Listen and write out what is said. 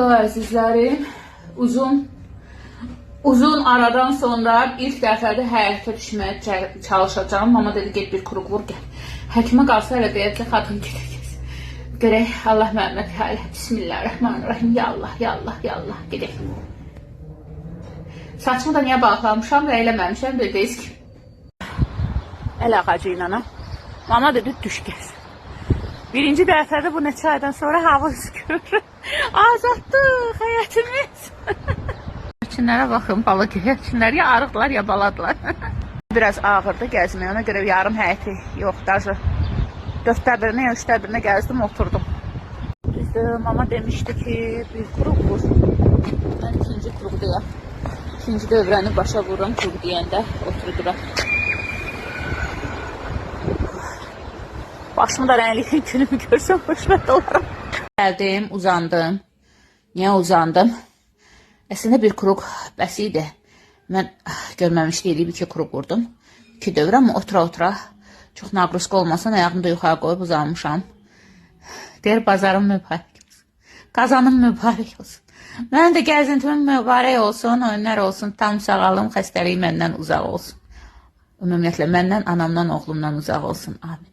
Hello əzizlərim. Uzun aradan sonra ilk dəfədə həyata düşməyə çalışacağım. Mama dedi, get bir kruq vur, gəl. Həkimə qalsa elə deyəcək, xatın gedəcək. Görək, Allah Məhəmməd hələ. Bismillahirrahmanirrahim. Ya Allah, ya Allah, ya Allah. Gedək. Saçımı da niyə bağlamışam və eləməmişəm, bildiyiz ki. Əl ağacı ilə. Mama dedi, düş gəz. Birinci dəfədə bu neçə aydan sonra hava üzgür. Azadlıq həyətimiz. Çinlərə baxın, balık çinlər ya arıqlar ya baladılar. Biraz ağırdı gəzmək, ona görə yarım həyəti yox, даже 4də birinə ya 3də birinə gəzdim, oturdum. Düzdür, mama demişdi ki, bir kruq vur. Mən ikinci kruqdayam. İkinci dövrəni başa vururam, kruq deyəndə oturduram. Başımı da rəngli günümü görsəm xoşbəxt olaram. Gəldim, uzandım. Niyə uzandım? Əslində bir kruq bəs idi. Mən görməmişdim, 2 kruq vurdum. 2 dövr, amma otura-otura çox naqruska olmasın, ayağımı da yuxarı qoyub uzanmışam. Deyir, bazarım mübarək olsun. Qazanım mübarək olsun. Mənim də gəzintimim mübarək olsun, oyunlar olsun, tam sağalım, xəstəliyi məndən uzaq olsun. Ümumiyyətlə, məndən, anamdan, oğlumdan uzaq olsun. Amin.